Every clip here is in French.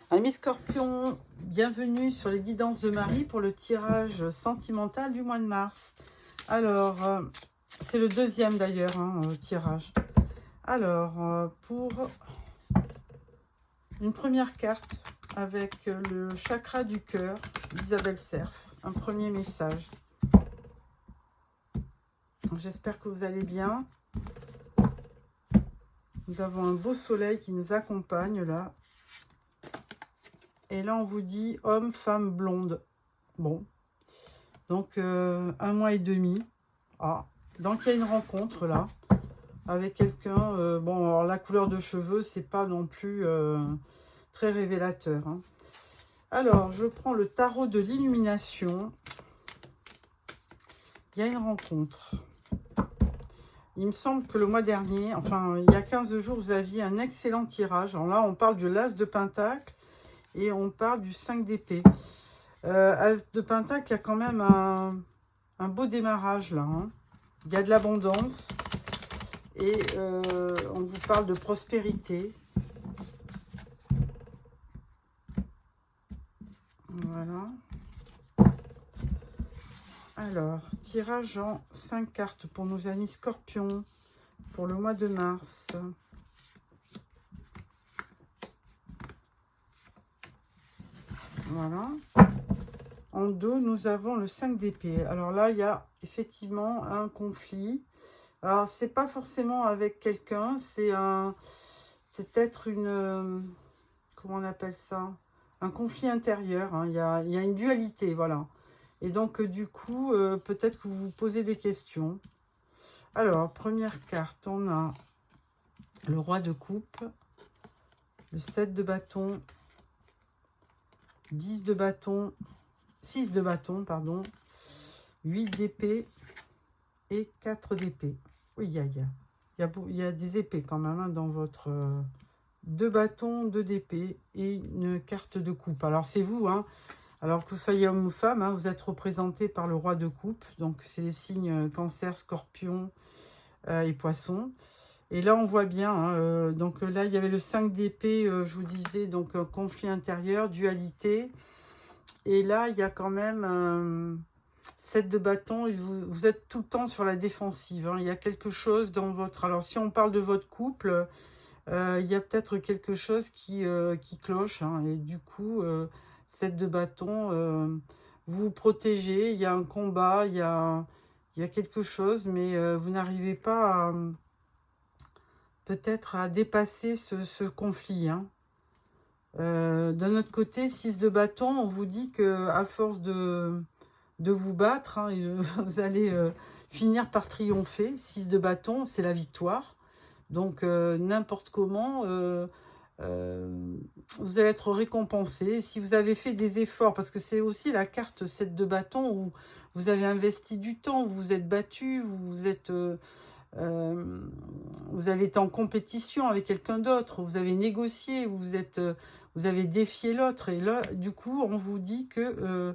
Amis Scorpion, bienvenue sur les guidances de Marie pour le tirage sentimental du mois de mars. Alors, c'est le deuxième d'ailleurs, tirage. Alors, pour une première carte avec le chakra du cœur d'Isabelle Cerf, un premier message. J'espère que vous allez bien. Nous avons un beau soleil qui nous accompagne là. Et là, on vous dit homme, femme, blonde. Bon. Donc, 1 mois et demi. Ah. Donc, il y a une rencontre là. Avec quelqu'un. Bon, alors la couleur de cheveux, c'est pas non plus très révélateur. Hein. Alors, je prends le tarot de l'illumination. Il y a une rencontre. Il me semble que le mois dernier, enfin, il y a 15 jours, vous aviez un excellent tirage. Alors là, on parle de l'As de Pentacle et on parle du 5 d'épée. As de Pentacle, il y a quand même un beau démarrage là. Hein. Il y a de l'abondance et on vous parle de prospérité. Voilà. Alors, tirage en 5 cartes pour nos amis Scorpions pour le mois de mars. Voilà. En dos, nous avons le 5 d'épée. Alors là, il y a effectivement un conflit. Alors, c'est pas forcément avec quelqu'un, c'est peut-être une... comment on appelle ça? Un conflit intérieur. Hein. Il y a une dualité, voilà. Et donc, du coup, peut-être que vous vous posez des questions. Alors, première carte, on a le roi de coupe, le 7 de bâton, 10 de bâton, 6 de bâton, pardon, 8 d'épée et 4 d'épée. Oui, il y a des épées quand même hein, dans votre... 2 bâtons, 2 d'épée et une carte de coupe. Alors, c'est vous, hein. Alors que vous soyez homme ou femme, hein, vous êtes représenté par le roi de coupe. Donc, c'est les signes cancer, scorpion et poisson. Et là, on voit bien. Hein, donc là, il y avait le 5 d'épée, je vous disais, donc conflit intérieur, dualité. Et là, il y a quand même 7 de bâton. Vous êtes tout le temps sur la défensive. Hein, il y a quelque chose dans votre... Alors, si on parle de votre couple... il y a peut-être quelque chose qui cloche. Hein, et du coup, 7 de bâton, vous vous protégez. Il y a un combat, il y a quelque chose, mais vous n'arrivez pas peut-être à dépasser ce conflit. Hein. D'un autre côté, 6 de bâton, on vous dit que à force de vous battre, hein, vous allez finir par triompher. 6 de bâton, c'est la victoire. Donc, n'importe comment, vous allez être récompensé. Si vous avez fait des efforts, parce que c'est aussi la carte 7 de bâton où vous avez investi du temps, vous vous êtes battu, vous avez été en compétition avec quelqu'un d'autre, vous avez négocié, vous avez défié l'autre. Et là, du coup, on vous dit que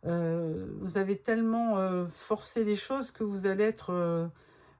vous avez tellement forcé les choses que vous allez être...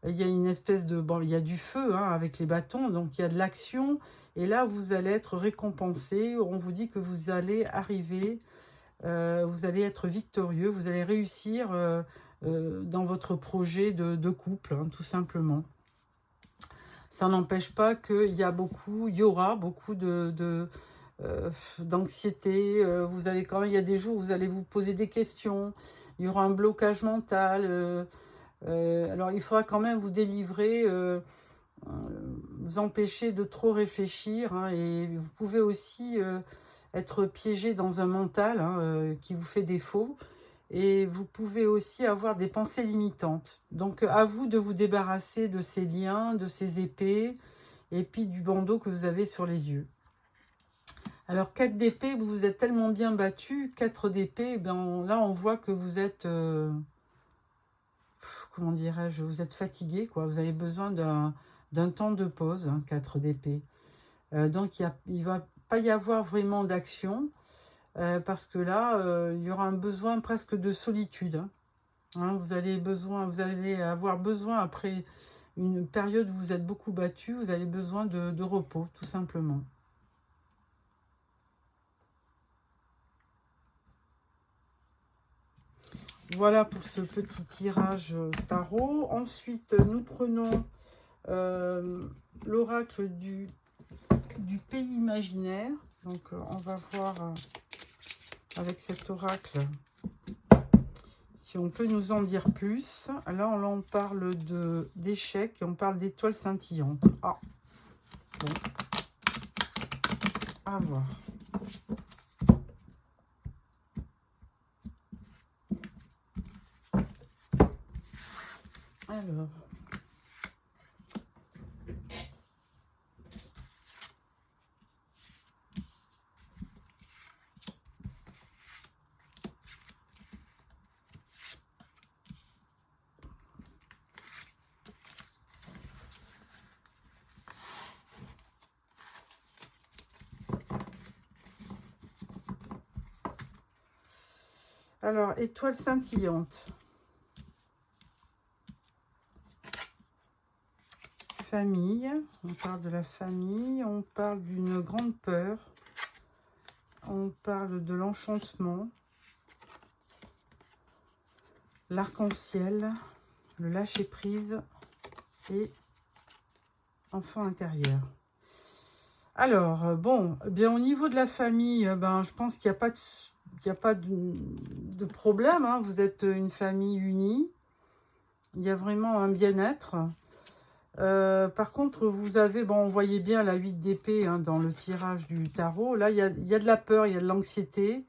il y a une espèce de... Bon, il y a du feu hein, avec les bâtons, donc il y a de l'action. Et là, vous allez être récompensé. On vous dit que vous allez arriver, vous allez être victorieux, vous allez réussir dans votre projet de couple, hein, tout simplement. Ça n'empêche pas qu'il y aura beaucoup d'anxiété. Vous allez quand même, il y a des jours où vous allez vous poser des questions. Il y aura un blocage mental. Alors, il faudra quand même vous délivrer, vous empêcher de trop réfléchir. Hein, et vous pouvez aussi être piégé dans un mental hein, qui vous fait défaut. Et vous pouvez aussi avoir des pensées limitantes. Donc, à vous de vous débarrasser de ces liens, de ces épées, et puis du bandeau que vous avez sur les yeux. Alors, 4 d'épée, vous vous êtes tellement bien battu. 4 d'épée, ben, là, on voit que vous êtes... comment dirais-je, vous êtes fatigué, quoi. Vous avez besoin d'un temps de pause, hein, 4 d'épée. Donc, il ne va pas y avoir vraiment d'action, parce que là, il y aura un besoin presque de solitude. Hein. Hein, vous allez avoir besoin, après une période où vous êtes beaucoup battu, vous avez besoin de repos, tout simplement. Voilà pour ce petit tirage tarot. Ensuite, nous prenons l'oracle du pays imaginaire. Donc, on va voir avec cet oracle si on peut nous en dire plus. Là, on parle d'échecs et on parle d'étoiles scintillantes. Ah, bon, à voir. Alors, étoiles scintillantes. Famille, on parle de la famille, on parle d'une grande peur, on parle de l'enchantement, l'arc-en-ciel, le lâcher-prise et enfant intérieur. Alors, bon, eh bien, au niveau de la famille, je pense qu'il n'y a pas de problème, hein. Vous êtes une famille unie, il y a vraiment un bien-être. Par contre, vous avez, bon, on voyait bien la 8 d'épée hein, dans le tirage du tarot. Là, il y a de la peur, il y a de l'anxiété.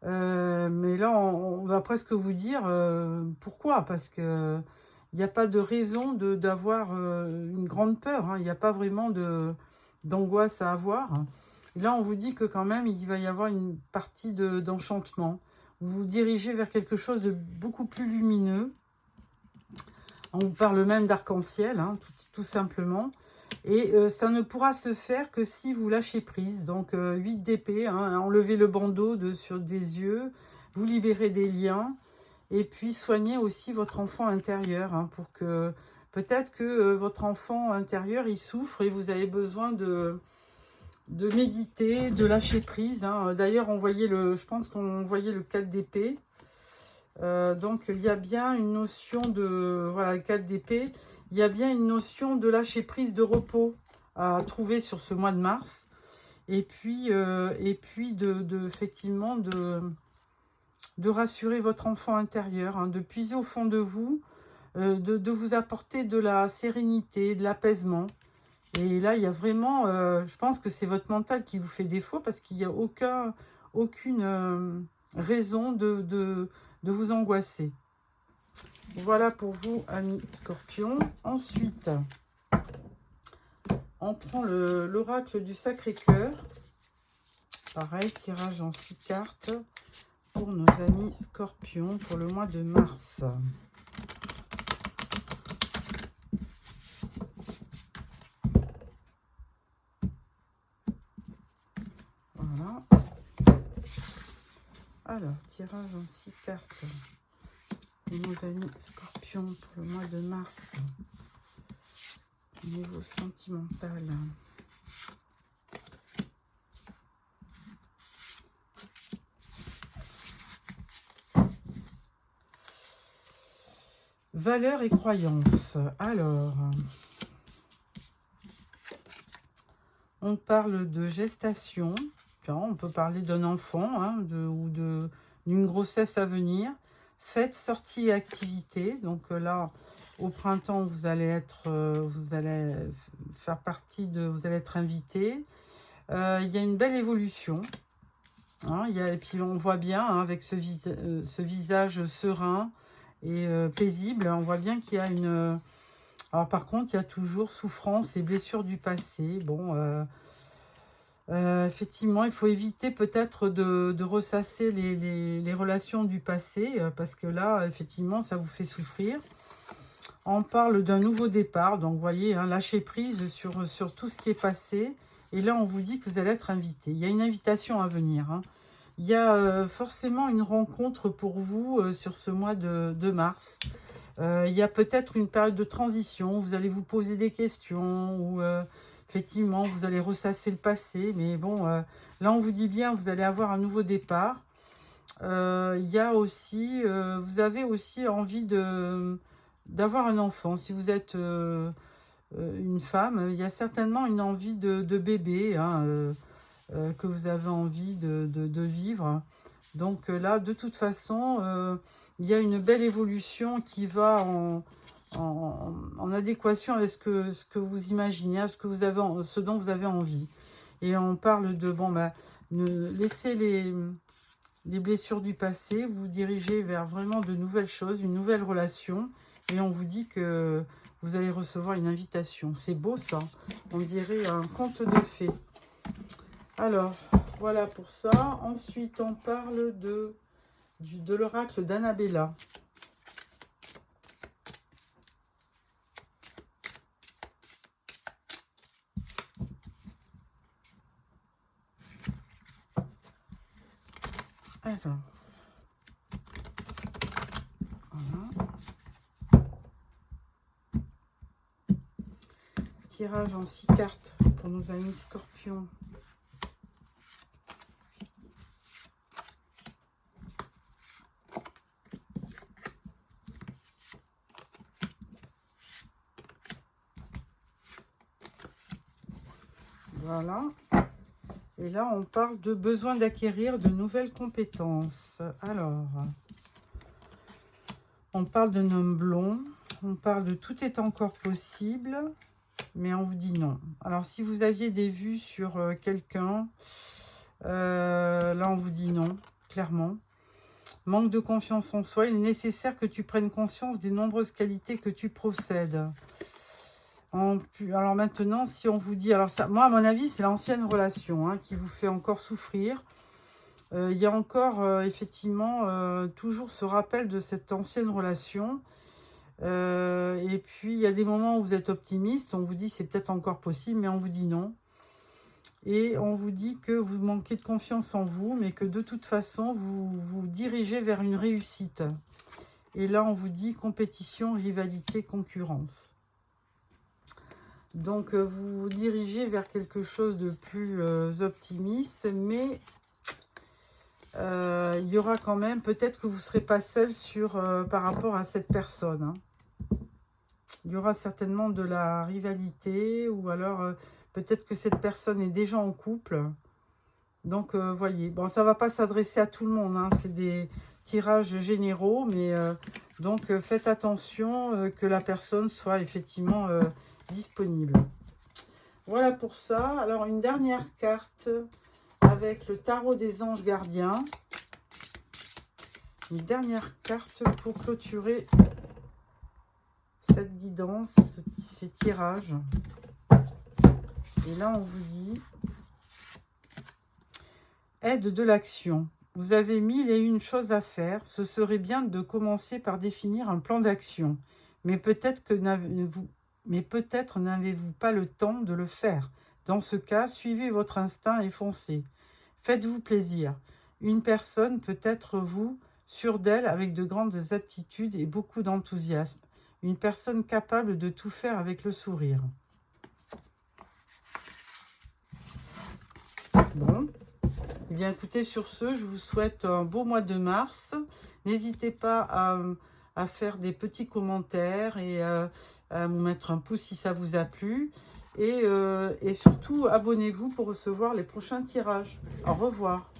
Mais là, on va presque vous dire pourquoi. Parce que il n'y a pas de raison d'avoir une grande peur. Hein. Il n'y a pas vraiment d'angoisse à avoir. Et là, on vous dit que quand même, il va y avoir une partie d'enchantement. Vous vous dirigez vers quelque chose de beaucoup plus lumineux. On vous parle même d'arc-en-ciel, hein, tout simplement. Et ça ne pourra se faire que si vous lâchez prise. Donc 8 d'épée, hein, enlevez le bandeau sur des yeux, vous libérez des liens. Et puis soignez aussi votre enfant intérieur. Hein, pour que peut-être que votre enfant intérieur, il souffre et vous avez besoin de méditer, de lâcher prise. Hein. D'ailleurs, je pense qu'on voyait le 4 d'épée. Donc il y a bien une notion de, voilà, 4 d'épée, il y a bien une notion de lâcher prise, de repos à trouver sur ce mois de mars, et puis effectivement de rassurer votre enfant intérieur, hein, de puiser au fond de vous, de vous apporter de la sérénité, de l'apaisement. Et là il y a vraiment, je pense que c'est votre mental qui vous fait défaut, parce qu'il n'y a aucune raison de vous angoisser. Voilà pour vous, amis Scorpion. Ensuite, on prend l'oracle du Sacré-Cœur. Pareil, tirage en 6 cartes pour nos amis Scorpions pour le mois de mars. Voilà. Alors, tirage en 6 cartes. Nos amis Scorpions pour le mois de mars, au niveau sentimental. Valeurs et croyances. Alors, on parle de gestation. On peut parler d'un enfant hein, ou d'une grossesse à venir. Fêtes, sorties et activités. Donc là, au printemps, vous allez être invité. Il y a une belle évolution. Hein, et puis on voit bien hein, avec ce visage serein et paisible, on voit bien qu'il y a une... Alors par contre, il y a toujours souffrance et blessures du passé. Bon, effectivement, il faut éviter peut-être de ressasser les relations du passé, parce que là, effectivement, ça vous fait souffrir. On parle d'un nouveau départ, donc vous voyez, hein, lâcher prise sur tout ce qui est passé. Et là, on vous dit que vous allez être invité. Il y a une invitation à venir. Hein. Il y a forcément une rencontre pour vous sur ce mois de mars. Il y a peut-être une période de transition. Vous allez vous poser des questions ou... effectivement, vous allez ressasser le passé, mais bon, là, on vous dit bien, vous allez avoir un nouveau départ. Il y a aussi, vous avez aussi envie d'avoir un enfant. Si vous êtes une femme, il y a certainement une envie de bébé, hein, que vous avez envie de vivre. Donc là, de toute façon, il y a une belle évolution qui va en adéquation avec ce que vous imaginez, à ce dont vous avez envie. Et on parle de, bon, bah, laissez les blessures du passé, vous dirigez vers vraiment de nouvelles choses, une nouvelle relation, et on vous dit que vous allez recevoir une invitation. C'est beau ça, on dirait un conte de fées. Alors, voilà pour ça. Ensuite, on parle de l'oracle d'Annabella. Alors, voilà. Tirage en 6 cartes pour nos amis scorpions. Voilà. Et là, on parle de besoin d'acquérir de nouvelles compétences. Alors, on parle d'un homme blond. On parle de tout est encore possible, mais on vous dit non. Alors, si vous aviez des vues sur quelqu'un, là, on vous dit non, clairement. Manque de confiance en soi. Il est nécessaire que tu prennes conscience des nombreuses qualités que tu possèdes. Alors maintenant, si on vous dit... Alors ça, moi, à mon avis, c'est l'ancienne relation, hein, qui vous fait encore souffrir. Il y a encore, effectivement, toujours ce rappel de cette ancienne relation. Et puis, il y a des moments où vous êtes optimiste. On vous dit c'est peut-être encore possible, mais on vous dit non. Et on vous dit que vous manquez de confiance en vous, mais que de toute façon, vous vous dirigez vers une réussite. Et là, on vous dit compétition, rivalité, concurrence. Donc, vous vous dirigez vers quelque chose de plus optimiste, mais il y aura quand même, peut-être que vous ne serez pas seul par rapport à cette personne. Hein. Il y aura certainement de la rivalité, ou alors peut-être que cette personne est déjà en couple. Donc, voyez, bon, ça ne va pas s'adresser à tout le monde, hein. C'est des tirages généraux, mais donc faites attention que la personne soit effectivement disponible. Voilà pour ça. Alors, une dernière carte avec le tarot des anges gardiens. Une dernière carte pour clôturer cette guidance, ces tirages. Et là, on vous dit aide de l'action. Vous avez 1001 choses à faire. Ce serait bien de commencer par définir un plan d'action. Mais peut-être n'avez-vous pas le temps de le faire. Dans ce cas, suivez votre instinct et foncez. Faites-vous plaisir. Une personne peut être vous, sûre d'elle, avec de grandes aptitudes et beaucoup d'enthousiasme. Une personne capable de tout faire avec le sourire. Bon. Eh bien, écoutez, sur ce, je vous souhaite un beau mois de mars. N'hésitez pas à faire des petits commentaires et à vous mettre un pouce si ça vous a plu. Et surtout, abonnez-vous pour recevoir les prochains tirages. Au revoir.